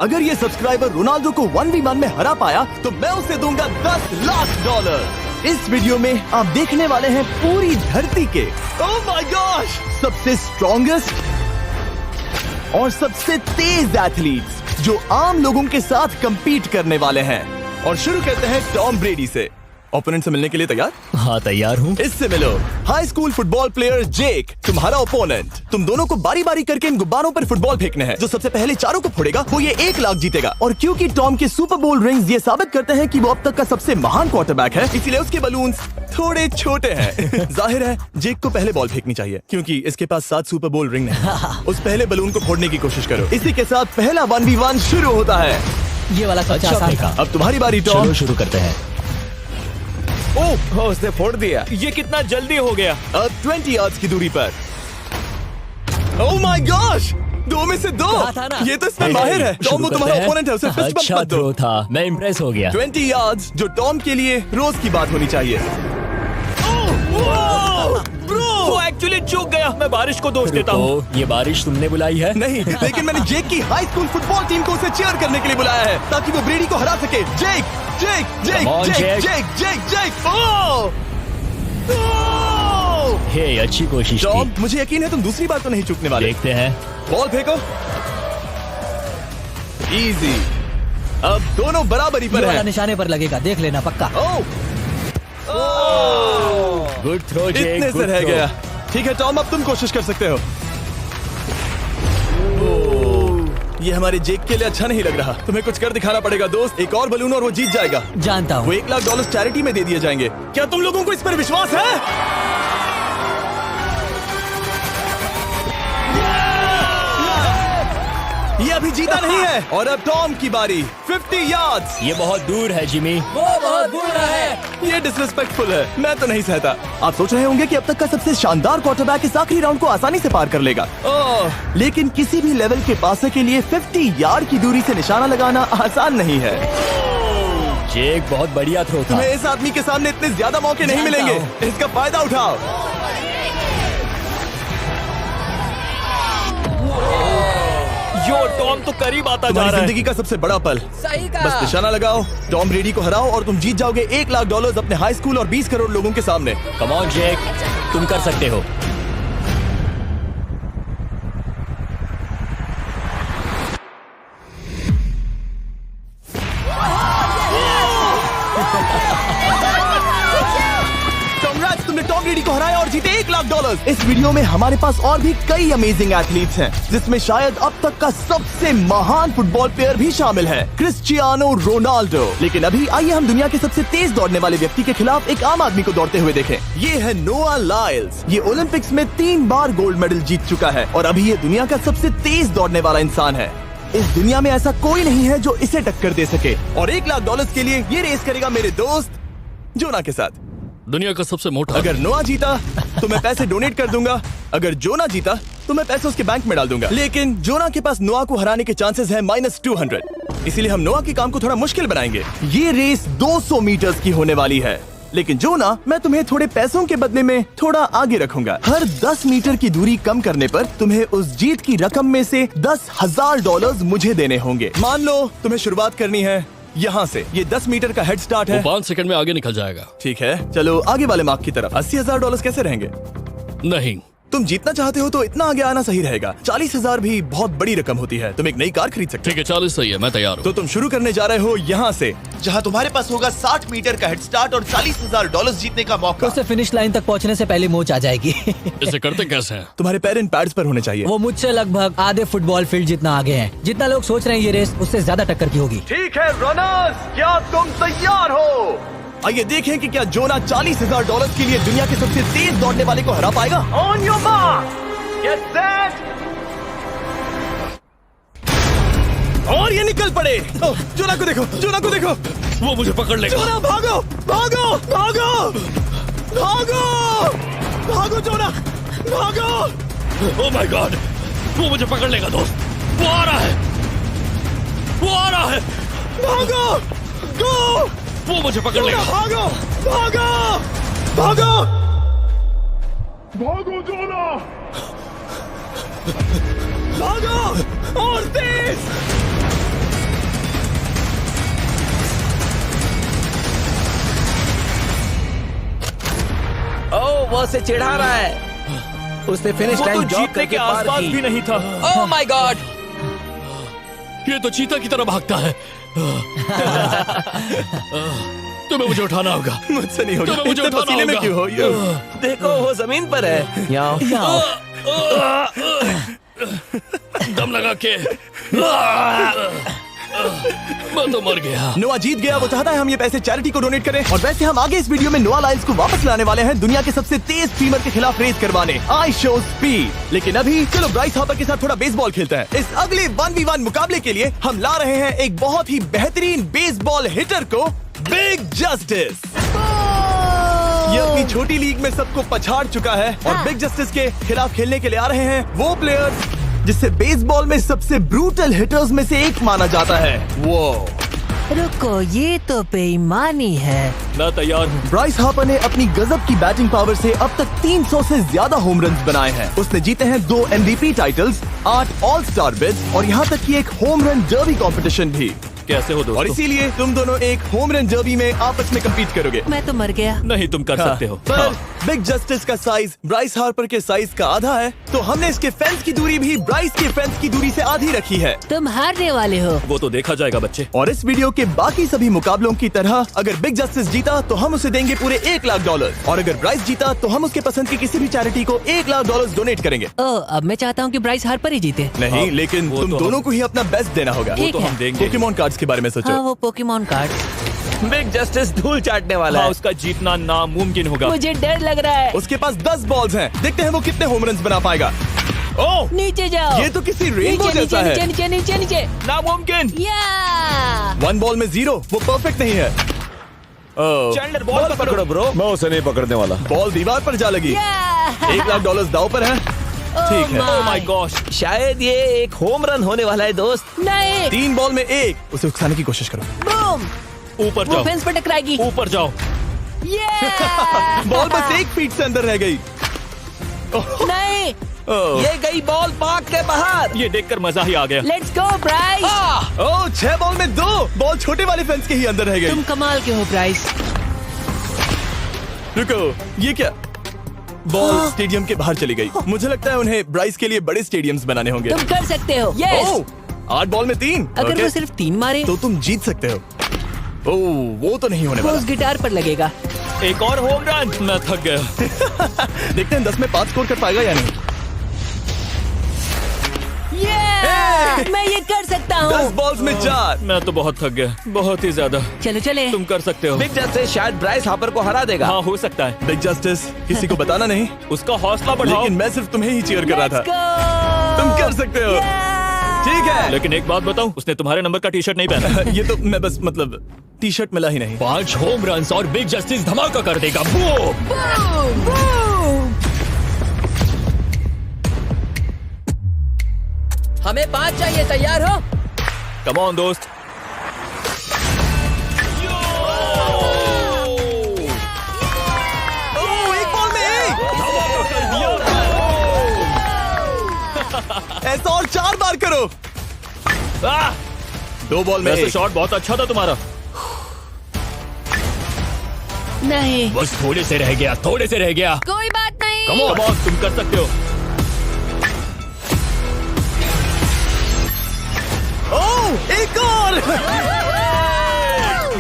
अगर ये subscriber Ronaldo को 1v1 में हरा पाया तो मैं उसे दूंगा $10 लाख। इस वीडियो में आप देखने वाले हैं पूरी धरती के ओह माय गॉश सबसे स्ट्रॉन्गेस्ट और सबसे तेज एथलीट्स जो आम लोगों के साथ compete करने वाले हैं। और शुरू करते हैं टॉम ब्रेडी से। ओपोनेंट से मिलने के लिए तैयार? हाँ तैयार हूँ। इससे मिलो। हाई स्कूल फुटबॉल प्लेयर जेक तुम्हारा ओपोनेंट। तुम दोनों को बारी बारी करके इन गुब्बारों पर फुटबॉल फेंकने हैं। जो सबसे पहले चारों को फोड़ेगा वो ये 1 लाख जीतेगा। और क्योंकि टॉम के सुपर बोल रिंग्स ये साबित करते हैं कि वो अब तक का सबसे महान क्वार्टरबैक है, इसीलिए उसके बलून्स थोड़े छोटे हैं। जाहिर है जेक को पहले बॉल फेंकनी चाहिए क्योंकि इसके पास 7 सुपर बोल रिंग नहीं। उस पहले बलून को फोड़ने की कोशिश करो। इसी के साथ पहला 1v1 शुरू होता है। ये वाला सबसे आसान था। अब तुम्हारी बारी टॉम। शुरू करते हैं। ओह उसने फोड़ दिया। ये कितना जल्दी हो गया। अब 20 यार्ड्स की दूरी पर। ओह माय गॉश 2 में से 2। था ना? ये तो इसमें माहिर है। टॉम वो तुम्हारा ओपोनेंट है, उसे फिस्ट बम्प अच्छा मत दो। थ्रो था, मैं इम्प्रेस हो गया। 20 यार्ड्स जो टॉम के लिए रोज की बात होनी चाहिए। वो एक्चुअली चूक गया। मैं बारिश को दोष देता हूँ। ये बारिश तुमने बुलाई है? नहीं, लेकिन मैंने जेक की हाई स्कूल फुटबॉल टीम को उसे चीयर करने के लिए बुलाया है ताकि वो ब्रेडी को हरा सके। जेक जेक जेक Come on, जेक Jake. जेक जेक जेक ओह ओह! हे अच्छी कोशिश टॉम थी। मुझे यकीन है तुम दूसरी बार तो नहीं चूकने वाले। देखते हैं। बॉल फेंको। इजी। अब दोनों बराबरी ये पर वाला हैं। निशाने पर लगेगा, देख लेना पक्का। ओह गुड थ्रो जेक, इतने से गुड रह थ्रो। गया। ठीक है टॉम अब तुम कोशिश कर सकते हो। ये हमारे जेक के लिए अच्छा नहीं लग रहा। तुम्हें कुछ कर दिखाना पड़ेगा दोस्त। एक और बलून और वो जीत जाएगा। जानता वो हूँ। $1 लाख चैरिटी में दे दिए जाएंगे। क्या तुम लोगों को इस पर विश्वास है? ये अभी जीता नहीं है। और अब टॉम की बारी। 50 यार्ड्स। ये बहुत दूर है जिमी। वो बहुत बुरा है। ये डिसरिस्पेक्टफुल है। मैं तो नहीं सहता। आप सोच रहे होंगे कि अब तक का सबसे शानदार क्वार्टरबैक इस आखिरी राउंड को आसानी से पार कर लेगा। लेकिन किसी भी लेवल के पासे के लिए 50 यार्ड की दूरी से निशाना लगाना आसान नहीं है। जेक बहुत बढ़िया थ्रो था। तुम्हें इस आदमी के सामने इतने ज्यादा मौके नहीं जानता मिलेंगे। इसका फायदा उठाओ। यो टॉम तो करीब आता जा तुम्हारी रहा है। जिंदगी का सबसे बड़ा पल। सही बस कहा। निशाना लगाओ, टॉम ब्रेडी को हराओ और तुम जीत जाओगे $1 लाख अपने हाई स्कूल और 20 करोड़ लोगों के सामने। कम ऑन जेक, तुम कर सकते हो। Congrats, तुमने टॉम ब्रेडी को हराया और जीते $1 लाख। इस वीडियो में हमारे पास और भी कई अमेजिंग एथलीट्स हैं, जिसमें शायद अब तक का सबसे महान फुटबॉल प्लेयर भी शामिल है, क्रिस्टियानो रोनाल्डो। लेकिन अभी आइए हम दुनिया के सबसे तेज दौड़ने वाले व्यक्ति के खिलाफ एक आम आदमी को दौड़ते हुए देखें। ये है नोआ लाइल्स। ये ओलंपिक्स में 3 बार गोल्ड मेडल जीत चुका है और अभी ये दुनिया का सबसे तेज दौड़ने वाला इंसान है। इस दुनिया में ऐसा कोई नहीं है जो इसे टक्कर दे सके। और $1 लाख के लिए ये रेस करेगा मेरे दोस्त जोना के साथ। दुनिया का सबसे मोटा। अगर नोआ जीता तो मैं पैसे डोनेट कर दूंगा। अगर जोना जीता तो मैं पैसे उसके बैंक में डाल दूंगा। लेकिन जोना के पास नोआ को हराने के चांसेस हैं -200। इसीलिए हम नोआ के काम को थोड़ा मुश्किल बनाएंगे। ये रेस 200 मीटर्स की होने वाली है। लेकिन जोना, मैं तुम्हें थोड़े पैसों के बदले में थोड़ा आगे रखूंगा। हर 10 मीटर की दूरी कम करने पर तुम्हें उस जीत की रकम में से $10,000 मुझे देने होंगे। मान लो तुम्हें शुरुआत करनी है यहाँ से। ये 10 मीटर का हेड स्टार्ट वो है। 5 सेकंड में आगे निकल जाएगा। ठीक है, चलो आगे वाले मार्क की तरफ। $80,000 कैसे रहेंगे? नहीं, तुम जीतना चाहते हो तो इतना आगे आना सही रहेगा। 40,000 भी बहुत बड़ी रकम होती है। तुम एक नई कार खरीद सकते ठीक है 40 सही है, मैं तैयार हो। हूँ। तो तुम शुरू करने जा रहे हो यहाँ से, जहाँ तुम्हारे पास होगा 60 मीटर का हेड स्टार्ट और $40,000 जीतने का मौका। उसे फिनिश लाइन तक पहुँचने से पहले मोच आ जाएगी। इसे करते कैसे हैं? तुम्हारे पैर इन पैड्स पर होने चाहिए। वो मुझसे लगभग आधे फुटबॉल फील्ड जितना आगे हैं। जितना लोग सोच रहे हैं ये रेस उससे ज्यादा टक्कर की होगी। ठीक है रनर्स, क्या तुम तैयार हो? आइए देखें कि क्या जोना $40,000 के लिए दुनिया के सबसे तेज दौड़ने वाले को हरा पाएगा। On your mark, get set, और ये निकल पड़े। ओह, जोना को देखो, जोना को देखो। वो मुझे पकड़ लेगा। जोना भागो, भागो, भागो, भागो, भागो जोना, भागो। ओह माय गॉड, वो मुझे पकड़ लेगा दोस्त। वो आ रहा है, वो आ रहा है। भागो, गो, वो मुझे पकड़ लेगा। भागो, भागो, भागो, भागो जोना। भागो और तेज। उसे चिढ़ा रहा है। उसने फिनिश वो तो लाइन जॉग जीतने के करके पार आसपास की। भी नहीं था। Oh my God! ये तो चीता की तरह भागता है। तुम्हें मुझे उठाना होगा। मुझसे नहीं होगा। तुम्हें मुझे इतने उठाना पसीने में होगा। क्यों हो यो? देखो वो जमीन पर है। याओ। दम लगा के मैं तो मर गया। नोआ जीत गया। वो चाहता है हम ये पैसे चैरिटी को डोनेट करें। और वैसे हम आगे इस वीडियो में नोआ लाइल्स को वापस लाने वाले हैं दुनिया के सबसे तेज स्ट्रीमर के खिलाफ रेस करवाने, आई शो स्पीड। लेकिन अभी चलो ब्राइस हापर के साथ थोड़ा बेसबॉल खेलते हैं। इस अगले 1v1 मुकाबले के लिए हम ला रहे हैं एक बहुत ही बेहतरीन बेसबॉल हिटर को, बिग जस्टिस। ये अपनी छोटी लीग में सबको पछाड़ चुका है और बिग जस्टिस के खिलाफ खेलने के लिए आ रहे हैं वो प्लेयर्स जिसे बेसबॉल में सबसे ब्रूटल हिटर्स में से एक माना जाता है। वो रुको, ये तो बेईमानी है। मैं तैयार हूँ। ब्राइस हापर ने अपनी गजब की बैटिंग पावर से अब तक 300 से ज्यादा होम रन्स बनाए हैं। उसने जीते हैं 2 MVP titles, 8 all star bids और यहाँ तक कि एक होम रन डर्बी कंपटीशन भी। कैसे हो और दोस्तों? इसीलिए तुम दोनों एक होम रन डर्बी में आपस में कम्पीट करोगे। मैं तो मर गया। नहीं, तुम कर सकते हो। पर बिग जस्टिस का साइज ब्राइस हार्पर के साइज का आधा है, तो हमने इसके फेंस की दूरी भी ब्राइस के फेंस की दूरी से आधी रखी है। तुम हारने वाले हो। वो तो देखा जाएगा बच्चे। और इस वीडियो के बाकी सभी मुकाबलों की तरह अगर बिग जस्टिस जीता तो हम उसे देंगे पूरे $1 लाख और अगर ब्राइस जीता तो हम उसके पसंद की किसी भी चैरिटी को $1 लाख डोनेट करेंगे। अब मैं चाहता हूँ कि ब्राइस हार्पर ही जीते। नहीं, हाँ, लेकिन वो तुम तो दोनों हम- को ही अपना बेस्ट देना होगा। वो ठीक तो है। हम देंगे। पोकेमॉन कार्ड्स के बारे में सोचो। हाँ, वो पोकेमॉन कार्ड। बिग जस्टिस धूल चाटने वाला हाँ, है। उसका जीतना नामुमकिन होगा। मुझे डर लग रहा है। उसके पास 10 बॉल्स हैं। देखते हैं वो कितने होम रन्स बना पाएगा। ओह, नीचे जाओ। ये तो किसी रेनबो नीचे जैसा नीचे है। नीचे नीचे नीचे। नामुमकिन। या 1 बॉल में 0, वो परफेक्ट नहीं है। चैंडलर बॉल बॉल पकड़ो ब्रो। मैं उसे नहीं पकड़ने वाला। बॉल दीवार पर जा लगी। $1 लाख दाव पर है। ठीक है। ओह माय गॉश। शायद ये एक होम रन होने वाला है दोस्त। नहीं। 3 बॉल में 1, उसे उकसाने की कोशिश करो। बूम। ऊपर वो जाओ, फेंस पर टकराएगी। ऊपर जाओ। बॉल बस 1 फीट से अंदर रह गई। नहीं। ये गई बॉल पार्क के बाहर। ये देखकर मजा ही आ गया। Let's go Bryce. Oh, 6 ball में 2, बॉल छोटे वाले फेंस के ही अंदर रह गई। तुम कमाल के हो ब्राइस। रुको, ये क्या? बॉल स्टेडियम के बाहर चली गई। मुझे लगता है उन्हें ब्राइस के लिए बड़े स्टेडियम्स बनाने होंगे। तुम कर सकते हो। यस। ओह, 8 बॉल में 3। अगर ओके, वो सिर्फ 3 मारे तो तुम जीत सकते हो। ओह, वो तो नहीं होने वो वाला। उस गिटार पर लगेगा। एक और होम रन। मैं थक गया। देखते हैं 10 में 5 स्कोर कर पाएगा या नहीं। मैं ये कर सकता 10 हूँ। बॉल्स में 4। मैं तो बहुत थक गया, बहुत ही ज्यादा। चलो चले। तुम कर सकते हो। बिग जस्टिस शायद ब्राइस हापर को हरा देगा। हाँ, हो सकता है। बिग जस्टिस किसी को बताना नहीं, उसका हौसला बढ़ाओ। लेकिन मैं सिर्फ तुम्हें ही चीयर कर रहा Let's था। go! तुम कर सकते हो। ठीक है। लेकिन एक बात बताऊं, उसने तुम्हारे नंबर का टी शर्ट नहीं पहना। ये तो मैं बस मतलब टी शर्ट मिला ही नहीं। 5 होम रन और बिग जस्टिस धमाका कर देगा। बूम! Boom! Boom! हमें 5 चाहिए। तैयार हो? कम ऑन दोस्त। ओह, 1 बॉल में 1। ऐसा और 4 बार करो। 2 बॉल में वैसे 1। शॉट बहुत अच्छा था तुम्हारा। नहीं। बस थोड़े से रह गया, थोड़े से रह गया। कोई बात नहीं। कम ऑन, तुम कर सकते हो। ओह, एक और।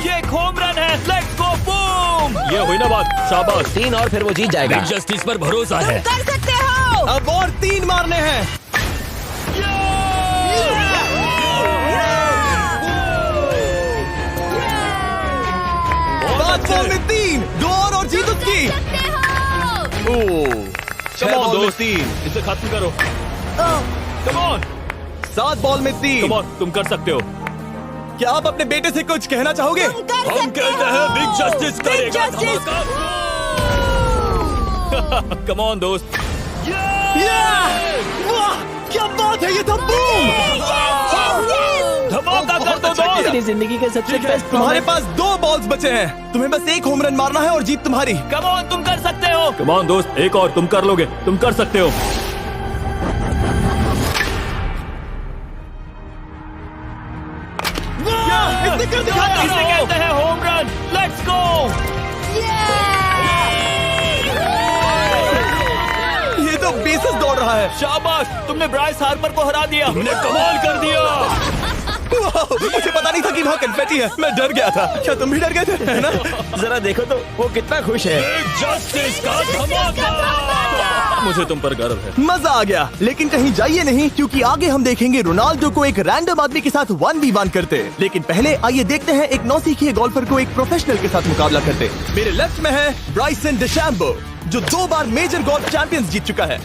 ये एक होम रन है। Let's go, boom! ये हुई ना बात। शाबाश। 3 और फिर वो जीत जाएगा। बिग जस्टिस पर भरोसा है। कर सकते हो। अब और 3 मारने हैं। 5 बॉल में 3, 2 और जीत उसकी। ओह, 6 ऑन, बॉल में दोस्त। 3, इसे खत्म करो। कम ऑन, 7 बॉल में 3। कम ऑन, तुम कर सकते हो। क्या आप अपने बेटे से कुछ कहना चाहोगे? हम कहते हैं बिग जस्टिस करेगा धमाका। कम ऑन दोस्त। वाह, क्या बात है, ये तो बूम! धमाका कर दो बहुत अच्छा दोस्त। किया। मेरी जिंदगी का सबसे ठीक है, बेस्ट तुम्हारे पास 2 बॉल्स बचे हैं। तुम्हें बस 1 होम रन मारना है और जीत तुम्हारी। कम ऑन, तुम कर सकते हो। कम ऑन दोस्त, एक और, तुम कर लोगे, तुम कर सकते हो। इसने कर दिखाया। इसे कहते हैं होम रन। Let's go. रेसेस दौड़ रहा है। शाबाश, तुमने ब्राइस हार्पर को हरा दिया। तुमने कमाल कर दिया। वाह, मुझे पता नहीं था कि वहाँ कन्फेटी है। मैं डर गया था। क्या तुम भी डर गए थे? है ना? जरा देखो तो वो कितना खुश है। जस्टिस का धमाका। मुझे तुम पर गर्व है। मजा आ गया। लेकिन कहीं जाइए नहीं, क्योंकि आगे हम देखेंगे रोनाल्डो को एक रैंडम आदमी के साथ 1v1 करते। लेकिन पहले आइए देखते हैं एक नौसिखिए गोल्फर को एक प्रोफेशनल के साथ मुकाबला करते। मेरे लेफ्ट में है ब्राइसन डेशैम्बो, जो 2 बार मेजर गोल्फ चैंपियंस जीत चुका है,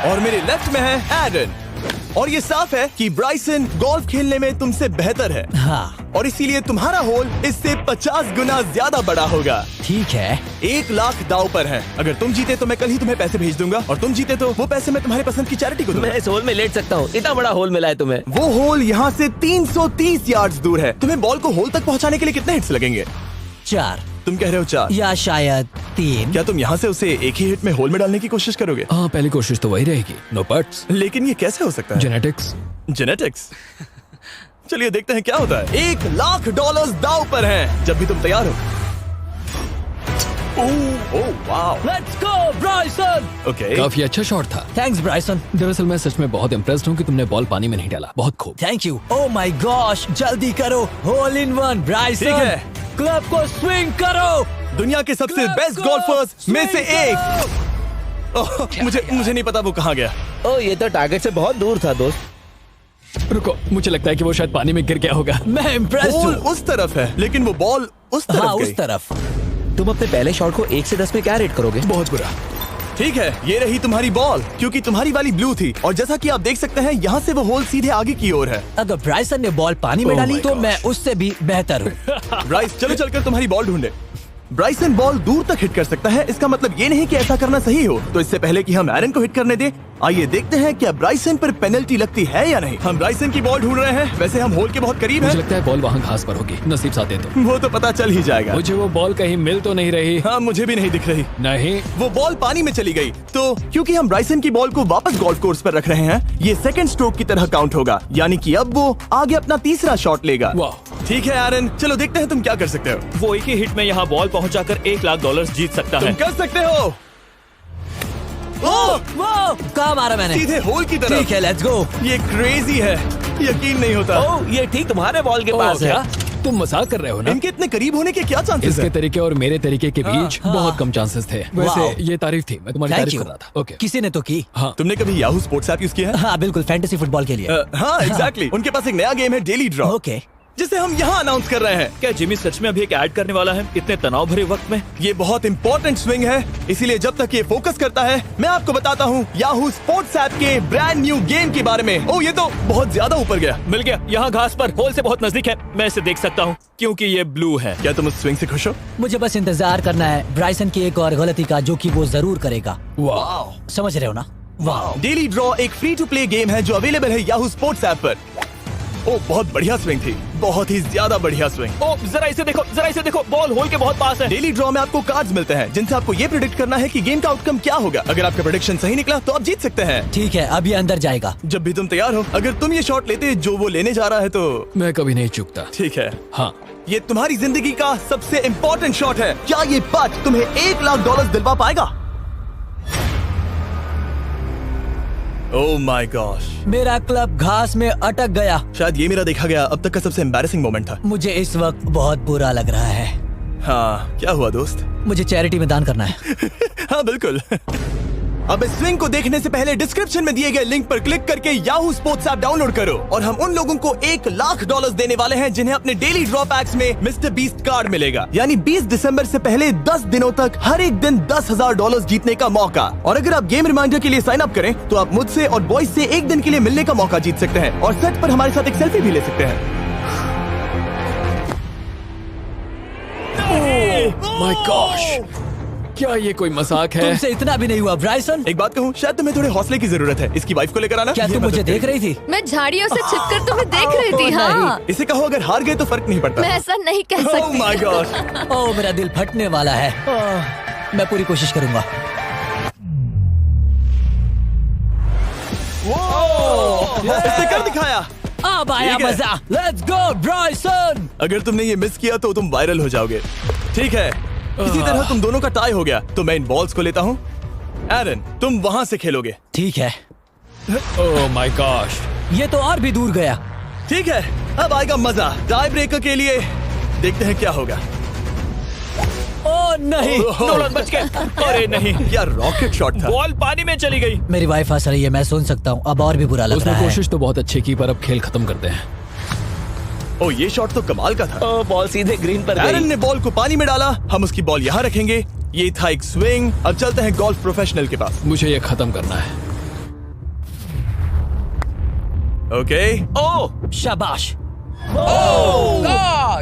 और मेरे लेफ्ट में है एरन। और ये साफ है कि ब्राइसन गोल्फ खेलने में तुमसे बेहतर है, हाँ और इसीलिए तुम्हारा होल इससे 50 गुना ज्यादा बड़ा होगा। ठीक है। 1 लाख दाव पर है। अगर तुम जीते तो मैं कल ही तुम्हें पैसे भेज दूंगा, और तुम जीते तो वो पैसे मैं तुम्हारे पसंद की चैरिटी को दूंगा। मैं इस होल में लेट सकता हूँ, इतना बड़ा होल मिला है तुम्हें। वो होल यहाँ से 330 यार्ड्स दूर है। तुम्हें बॉल को होल तक पहुँचाने के लिए कितने हिट्स लगेंगे? 4 तुम कह रहे हो 4? या शायद 3। क्या तुम यहाँ से उसे एक ही हिट में होल में डालने की कोशिश करोगे? हाँ, पहली कोशिश तो वही रहेगी। No buts. लेकिन ये कैसे हो सकता है? जेनेटिक्स। जेनेटिक्स। चलिए देखते हैं क्या होता है। $1 लाख दाव पर हैं, जब भी तुम तैयार हो। Oh wow, let's go Bryson. Okay. काफी अच्छा शॉट था। Thanks Bryson. दरअसल मैं सच में बहुत इम्प्रेस्ड हूँ कि तुमने बॉल पानी में नहीं डाला। बहुत खूब। Thank you. Oh my gosh, जल्दी करो। Hole in one Bryson. ठीक है। क्लब को स्विंग करो। दुनिया के सबसे बेस्ट गोल्फर्स में से एक। ओह, मुझे नहीं पता वो कहाँ गया। ओ, ये तो टारगेट से बहुत दूर था दोस्त। रुको, मुझे लगता है कि वो शायद पानी में गिर गया होगा। मैं इम्प्रेस्ड बॉल हूँ। उस तरफ है, लेकिन वो बॉल उस तरफ हाँ गई। उस तरफ। तुम अपने पहले शॉट को 1 से 10 में क्या रेट करोगे? बहुत बुरा। ठीक है, ये रही तुम्हारी बॉल, क्योंकि तुम्हारी वाली ब्लू थी, और जैसा कि आप देख सकते हैं यहाँ से वो होल सीधे आगे की ओर है। अगर ब्राइसन ने बॉल पानी में Oh डाली my तो gosh. मैं उससे भी बेहतर हूँ। ब्राइस, चलो चलकर तुम्हारी बॉल ढूंढे। ब्राइसन बॉल दूर तक हिट कर सकता है, इसका मतलब ये नहीं कि ऐसा करना सही हो। तो इससे पहले कि हम एरन को हिट करने दें, आइए देखते हैं क्या ब्राइसन पर पेनल्टी लगती है या नहीं। हम ब्राइसन की बॉल ढूंढ रहे हैं। वैसे हम होल के बहुत करीब मुझे हैं। लगता है बॉल वहाँ घास पर होगी। नसीब साथ दे तो। वो तो पता चल ही जाएगा। मुझे वो बॉल कहीं मिल तो नहीं रही। हाँ, मुझे भी नहीं दिख रही। नहीं। वो बॉल पानी में चली गई। तो क्योंकि हम ब्राइसन की बॉल को वापस गोल्फ कोर्स पर रख रहे हैं, ये सेकंड स्ट्रोक की तरह काउंट होगा, यानी कि अब वो आगे अपना तीसरा शॉट लेगा। वाह। ठीक है एरन, चलो देखते हैं तुम क्या कर सकते हो। वो एक ही हिट में यहाँ बॉल पहुँचाकर $1 लाख जीत सकता तुम है। कर सकते हो। ओह, वो कहाँ मारा मैंने? सीधे होल की तरफ। ठीक है, लेट्स गो। ये क्रेजी है, यकीन नहीं होता। ओह, ये ठीक तुम्हारे बॉल के पास है। क्या तुम मजाक कर रहे हो ना? इनके इतने करीब होने के क्या चांसेस इसके हैं? तरीके और मेरे तरीके के बीच हाँ। बहुत कम चांसेस थे। वाओ। वैसे ये तारीफ थी, मैं तुम्हारी थैंक तारीफ यू। कर रहा था। ओके। किसी ने तो की। हाँ। तुमने कभी याहू स्पोर्ट्स ऐप यूज किया है? हाँ बिल्कुल, फैंटेसी फुटबॉल के लिए। हाँ एग्जैक्टली। उनके पास एक नया गेम है, डेली ड्रॉ, ओके। जिसे हम यहाँ अनाउंस कर रहे हैं। क्या जिमी सच में अभी एक ऐड करने वाला है इतने तनाव भरे वक्त में? ये बहुत इंपॉर्टेंट स्विंग है, इसीलिए जब तक ये फोकस करता है, मैं आपको बताता हूँ याहू स्पोर्ट्स ऐप के ब्रांड न्यू गेम के बारे में। ओह, ये तो बहुत ज्यादा ऊपर गया। मिल गया, यहाँ घास पर होल से बहुत नजदीक है। मैं इसे देख सकता हूँ क्योंकि ये ब्लू है। क्या तुम उस स्विंग से खुश हो? मुझे बस इंतजार करना है ब्राइसन की एक और गलती का, जो कि वो जरूर करेगा। वाह। समझ रहे हो ना? वाह। डेली ड्रॉ एक फ्री टू प्ले गेम है जो अवेलेबल है याहू स्पोर्ट्स ऐप पर। ओह, बहुत बढ़िया स्विंग थी, बहुत ही ज्यादा बढ़िया स्विंग। ओ, जरा इसे देखो, बॉल होल के बहुत पास है। डेली ड्रॉ में आपको कार्ड्स मिलते हैं, जिनसे आपको ये प्रेडिक्ट करना है कि गेम का आउटकम क्या होगा। अगर आपका प्रेडिक्शन सही निकला तो आप जीत सकते हैं। ठीक है, अब ये अंदर जाएगा। जब भी तुम तैयार हो, अगर तुम ये शॉट लेते जो वो लेने जा रहा है तो मैं कभी नहीं चूकता। ठीक है। हाँ। ये तुम्हारी जिंदगी का सबसे इम्पोर्टेंट शॉट है। क्या ये पट तुम्हें $1 लाख दिलवा पाएगा? ओह माय गॉश, मेरा क्लब घास में अटक गया। शायद ये मेरा देखा गया अब तक का सबसे एम्बैरेसिंग मोमेंट था। मुझे इस वक्त बहुत बुरा लग रहा है। हाँ, क्या हुआ दोस्त? मुझे चैरिटी में दान करना है। हाँ बिल्कुल। अब इस स्विंग को देखने से पहले डिस्क्रिप्शन में दिए गए लिंक पर क्लिक करके याहू स्पोर्ट्स ऐप डाउनलोड करो, और हम उन लोगों को $1 लाख देने वाले हैं जिन्हें अपने डेली ड्रॉ पैक्स में मिस्टर बीस्ट कार्ड मिलेगा। यानी 20 दिसंबर से पहले 10 दिनों तक हर एक दिन $10,000 जीतने का मौका। और अगर आप गेम रिमाइंडर के लिए साइन अप करें तो आप मुझसे और बॉयज से एक दिन के लिए मिलने का मौका जीत सकते हैं, और सेट पर हमारे साथ एक सेल्फी भी ले सकते हैं। माय गॉश, क्या ये कोई मजाक है? तुमसे इतना भी नहीं हुआ ब्राइसन। एक बात कहूँ, शायद तुम्हें थोड़े हौसले की जरूरत है। इसकी वाइफ को लेकर आना। क्या ये तुम मुझे मदद देख करेगी। रही थी? मैं झाड़ियों से छिपकर तुम्हें देख रही थी। हाँ, इसे कहो अगर हार गए तो फर्क नहीं पड़ता। मैं ऐसा नहीं कह ओह सकती। My God. ओह, मेरा दिल फटने वाला है। मैं पूरी कोशिश करूंगा। इसने कर दिखाया। अब आया ठीक है। मजा। Let's go Bryson. अगर तुमने ये मिस किया तो तुम वायरल हो जाओगे। ठीक है, इसी तरह तुम दोनों का टाई हो गया, तो मैं इन बॉल्स को लेता हूँ एरन, तुम वहां से खेलोगे। ठीक है, ओह माय गॉश। ये तो और भी दूर गया। ठीक है, अब आएगा मजा। टाई ब्रेकर के लिए देखते हैं क्या होगा। ओ नहीं, नोलन बच गए। अरे नहीं, क्या रॉकेट शॉट था। बॉल पानी में चली गई। मेरी वाइफ हंस रही है, मैं सुन सकता हूँ। अब और भी बुरा लग उसने रहा है। कोशिश तो बहुत अच्छी की, पर अब खेल खत्म करते हैं। ओ, ये शॉट तो कमाल का था। ओ, बॉल सीधे ग्रीन पर एरन गई। ने बॉल को पानी में डाला, हम उसकी बॉल यहाँ रखेंगे। ये था एक स्विंग। अब चलते हैं गोल्फ प्रोफेशनल के पास। मुझे ये खत्म करना है। ओके। ओ शाबाश।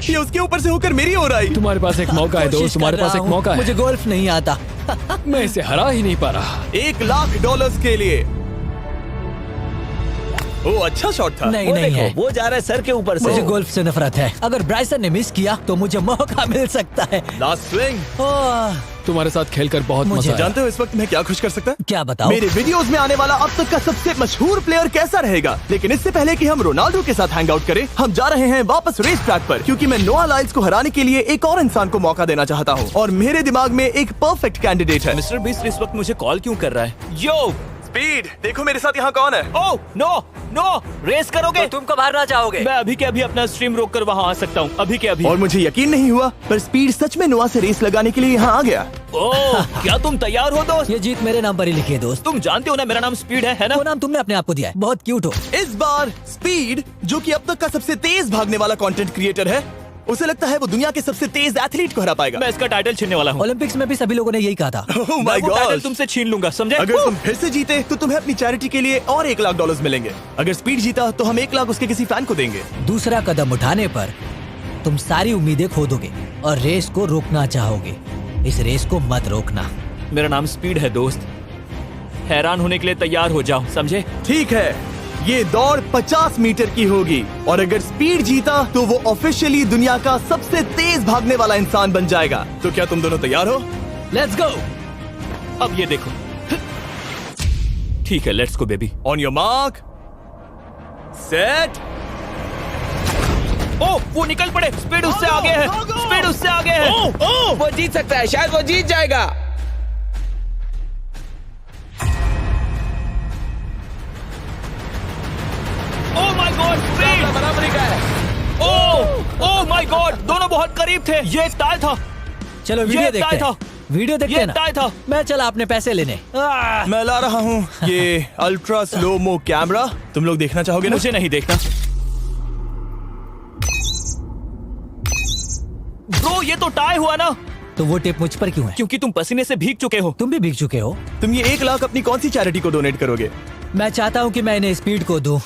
ये उसके ऊपर से होकर मेरी ओर आई। तुम्हारे पास एक मौका है कोशिश दोस्त, तुम्हारे कर पास रहा एक हूँ। मौका है। मुझे गोल्फ नहीं आता। मैं इसे हरा ही नहीं पा रहा। $1,00,000 के लिए। ओ, अच्छा शॉट था। नहीं वो नहीं देखो, है। वो जा रहा है सर के ऊपर से। मुझे गोल्फ से नफरत है। अगर ब्राइसन ने मिस किया तो मुझे मौका मिल सकता है। Last swing. ओह, तुम्हारे साथ खेलकर बहुत मुझे मजा आया। जानते हो इस वक्त मैं क्या खुश कर सकता? क्या बताओ? मेरे वीडियोस में आने वाला अब तक का सबसे मशहूर प्लेयर कैसा रहेगा। लेकिन इससे पहले कि हम रोनाल्डो के साथ हैंग आउट करें, हम जा रहे हैं वापस रेस ट्रैक पर, क्योंकि मैं नोआ लाइल्स को हराने के लिए एक और इंसान को मौका देना चाहता हूँ। और मेरे दिमाग में एक परफेक्ट कैंडिडेट है। मिस्टर बीस्ट इस वक्त मुझे कॉल क्यों कर रहा है? यो स्पीड, देखो मेरे साथ यहाँ कौन है। ओ नो नो, रेस करोगे? तुम कब हारना चाहोगे? मैं अभी के अभी अपना स्ट्रीम रोक कर वहाँ आ सकता हूँ। अभी के अभी। और मुझे यकीन नहीं हुआ, पर स्पीड सच में नोआ से रेस लगाने के लिए यहाँ आ गया। ओ, क्या तुम तैयार हो दोस्त? ये जीत मेरे नाम पर ही लिखी है दोस्त। तुम जानते हो ना मेरा नाम स्पीड है ना? वो नाम तुमने अपने आप को दिया है। बहुत क्यूट हो। इस बार स्पीड, जो कि अब तक का सबसे तेज भागने वाला कंटेंट क्रिएटर है, उसे लगता है वो दुनिया के सबसे तेज एथलीट को हरा पाएगा। मैं इसका टाइटल छीनने वाला हूँ। ओलंपिक्स में भी सभी लोगों ने यही कहा था। Oh मैं my वो टाइटल God! तुमसे छीन लूंगा, समझे? अगर तुम फिर से जीते तो तुम्हें अपनी चैरिटी के लिए और $1,00,000 मिलेंगे। अगर स्पीड जीता तो हम 1,00,000 उसके किसी फैन को देंगे। दूसरा कदम उठाने पर तुम सारी उम्मीदें खो दोगे और रेस को रोकना चाहोगे। इस रेस को मत रोकना। मेरा नाम स्पीड है दोस्त। हैरान होने के लिए तैयार हो जाओ, समझे? ठीक है, ये दौड़ 50 मीटर की होगी और अगर स्पीड जीता तो वो ऑफिशियली दुनिया का सबसे तेज भागने वाला इंसान बन जाएगा। तो क्या तुम दोनों तैयार हो? Let's go. अब ये देखो। ठीक है, let's go baby. On your mark, set. Oh, वो निकल पड़े। स्पीड उससे आगे है। स्पीड उससे आगे है। वो जीत सकता है, शायद वो जीत जाएगा। ओ माय गॉड, स्पीड बराबरी का है। ओ माय गॉड, दोनों बहुत करीब थे। ये टाई था। चलो वीडियो ये देखते टाई था। हैं। वीडियो देखते ये हैं ना। टाई था। मैं चला अपने पैसे लेने। मैं ला रहा हूँ ये अल्ट्रा स्लो मो कैमरा। तुम लोग देखना चाहोगे ना? मुझे नहीं देखना। ब्रो, ये तो टाई हुआ ना? तो वो टिप मुझ पर क्यों है? क्योंकि तुम पसीने से भीग चुके हो। तुम भी भीग चुके हो। तुम ये 1,00,000 अपनी कौन सी चैरिटी को डोनेट करोगे? मैं चाहता हूँ कि मैं इन्हें स्पीड को दूं,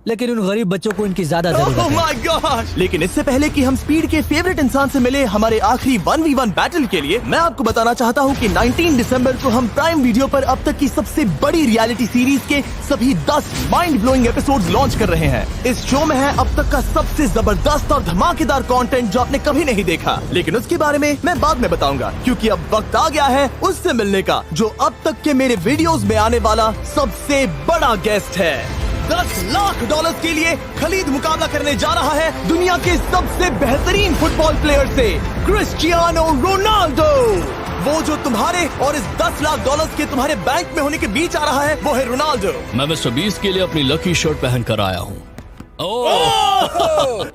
लेकिन उन गरीब बच्चों को इनकी ज्यादा जरूरत Oh है। my gosh! लेकिन इससे पहले कि हम स्पीड के फेवरेट इंसान से मिले हमारे आखिरी 1v1 बैटल के लिए, मैं आपको बताना चाहता हूँ कि 19 दिसंबर को हम प्राइम वीडियो पर अब तक की सबसे बड़ी रियलिटी सीरीज के सभी 10 माइंड ब्लोइंग एपिसोड्स लॉन्च कर रहे हैं। इस शो में है अब तक का सबसे जबरदस्त और धमाकेदार कंटेंट जो आपने कभी नहीं देखा, लेकिन उसके बारे में मैं बाद में बताऊंगा, क्योंकि अब वक्त आ गया है उससे मिलने का जो अब तक के मेरे वीडियोस में आने वाला सबसे बड़ा गेस्ट है। $10,00,000 के लिए खलीद मुकाबला करने जा रहा है दुनिया के सबसे बेहतरीन फुटबॉल प्लेयर से, क्रिस्टियानो रोनाल्डो। वो जो तुम्हारे और इस $10,00,000 के तुम्हारे बैंक में होने के बीच आ रहा है, वो है रोनाल्डो। मैं मिस्टर बीस्ट के लिए अपनी लकी शर्ट पहन कर आया हूँ।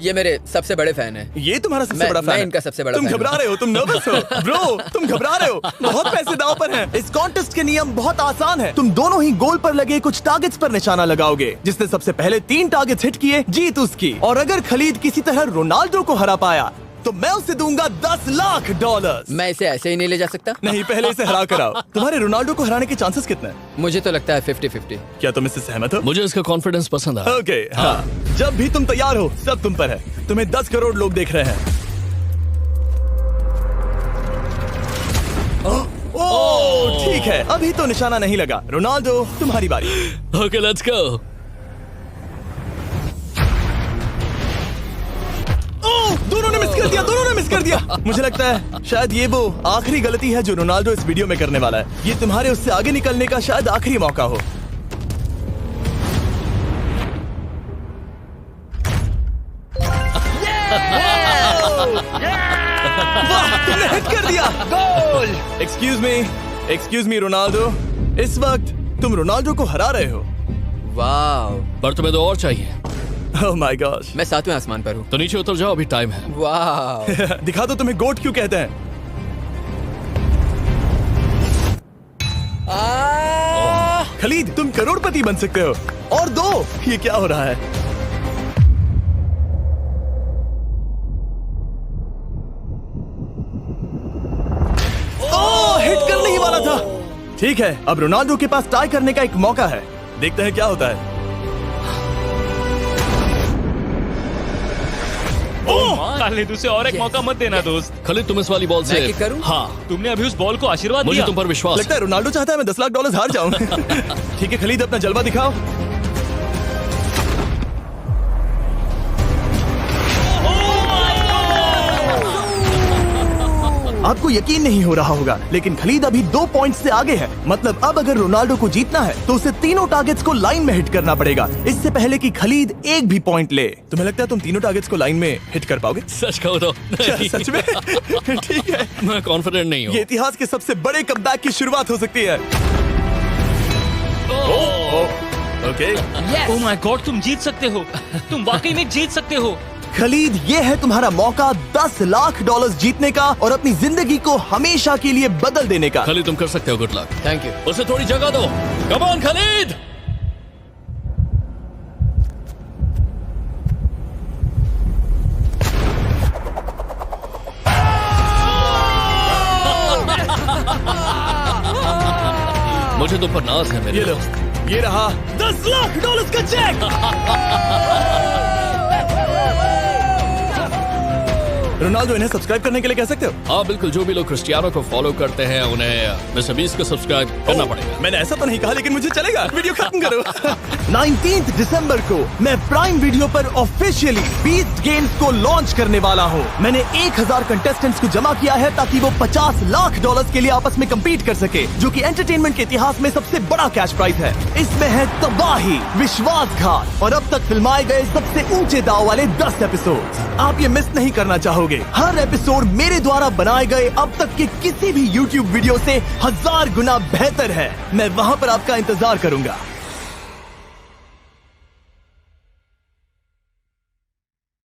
ये मेरे सबसे बड़े फैन हैं। ये तुम्हारा सबसे मैं- बड़ा फैन मैं है। इनका सबसे बड़ा तुम फैन घबरा हूँ। रहे हो, तुम नर्वस हो ब्रो, तुम घबरा रहे हो। बहुत पैसे दांव पर हैं। इस कॉन्टेस्ट के नियम बहुत आसान है। तुम दोनों ही गोल पर लगे कुछ टारगेट्स पर निशाना लगाओगे। जिसने सबसे पहले 3 टारगेट्स हिट किए, जीत उसकी। और अगर खलीद किसी तरह रोनाल्डो को हरा पाया तो मैं उसे दूंगा $10,00,000। मैं इसे ऐसे ही नहीं ले जा सकता। नहीं, पहले इसे हरा कर आओ। तुम्हारे रोनाल्डो को हराने के चांसेस कितने हैं? मुझे तो लगता है 50-50। क्या तुम इससे सहमत हो? मुझे इसका कॉन्फिडेंस पसंद आया। ओके, हाँ। जब भी तुम तैयार हो, सब तुम पर है। तुम्हें 10 करोड़ लोग देख रहे हैं। ओह, ठीक है, अभी तो निशाना नहीं लगा। रोनाल्डो, तुम्हारी बारी। Okay, let's go. ओह, दोनों ने मिस कर दिया, दोनों ने मिस कर दिया। मुझे लगता है शायद ये वो आखिरी गलती है जो रोनाल्डो इस वीडियो में करने वाला है। ये तुम्हारे उससे आगे निकलने का शायद आखिरी मौका हो। वाह, तुमने हिट कर दिया। Goal. Excuse me, excuse me Ronaldo, इस वक्त तुम रोनाल्डो को हरा रहे हो। वाह, पर तुम्हें तो और चाहिए। ओह माय गॉश। मैं 7वें आसमान पर हूँ। तो नीचे उतर जाओ, अभी टाइम है। वाह, दिखा दो तुम्हें गोट क्यों कहते हैं। खलीद, तुम करोड़पति बन सकते हो। और दो, ये क्या हो रहा है? ओह, हिट करने ही वाला था। ठीक है, अब रोनाल्डो के पास टाई करने का एक मौका है। देखते हैं क्या होता है। खालिद, उसे और एक मौका मत देना दोस्त। खलीद, तुम इस वाली बॉल से मैं किक करूं? हाँ, तुमने अभी उस बॉल को आशीर्वाद मुझे दिया। तुम पर विश्वास लगता है रोनाल्डो चाहता है मैं $10 लाख हार जाऊं। ठीक है खलीद, अपना जलवा दिखाओ। आपको यकीन नहीं हो रहा होगा, लेकिन खलीद अभी 2 पॉइंट से आगे है। मतलब अब अगर रोनाल्डो को जीतना है तो उसे तीनों टारगेट्स को लाइन में हिट करना पड़ेगा, इससे पहले कि खलीद एक भी पॉइंट ले। तुम्हें लगता है तुम तीनों टारगेट्स को लाइन में हिट कर पाओगे? सच कहो तो नहीं। सच में? ठीक है, मैं कॉन्फिडेंट नहीं हूँ। ये इतिहास के सबसे बड़े कमबैक की शुरुआत हो सकती है। ओके, ओह माय गॉड, तुम जीत सकते हो। तुम वाकई में जीत सकते हो। खलीद, ये है तुम्हारा मौका $10 लाख जीतने का और अपनी जिंदगी को हमेशा के लिए बदल देने का। खलीद, तुम कर सकते हो। Good luck. Thank you. उसे थोड़ी जगह दो। Come on Khalid. मुझे तुम पर नाज है मेरे ये लो, दोस्त। ये रहा $10 लाख का चेक। रोनाल्डो, इन्हें सब्सक्राइब करने के लिए कह सकते हो? हाँ बिल्कुल, जो भी लोग क्रिस्टियानो को फॉलो करते हैं उन्हें मिस्टर बीस्ट को सब्सक्राइब करना पड़ेगा। मैंने ऐसा तो नहीं कहा, लेकिन मुझे चलेगा। वीडियो खत्म करो। 19 दिसंबर को मैं प्राइम वीडियो पर ऑफिशियली बीस्ट गेम्स को लॉन्च करने वाला हूँ। मैंने 1000 कंटेस्टेंट्स को जमा किया है ताकि वो $50 लाख के लिए आपस में कम्पीट कर सके, जो कि एंटरटेनमेंट के इतिहास में सबसे बड़ा कैश प्राइज है। इसमें है तबाही, विश्वासघात और अब तक फिल्माए गए सबसे ऊंचे दाव वाले 10 एपिसोड। आप ये मिस नहीं करना चाहोगे। हर एपिसोड मेरे द्वारा बनाए गए अब तक के किसी भी YouTube वीडियो से 1000 गुना बेहतर है। मैं वहाँ पर आपका इंतजार करूंगा।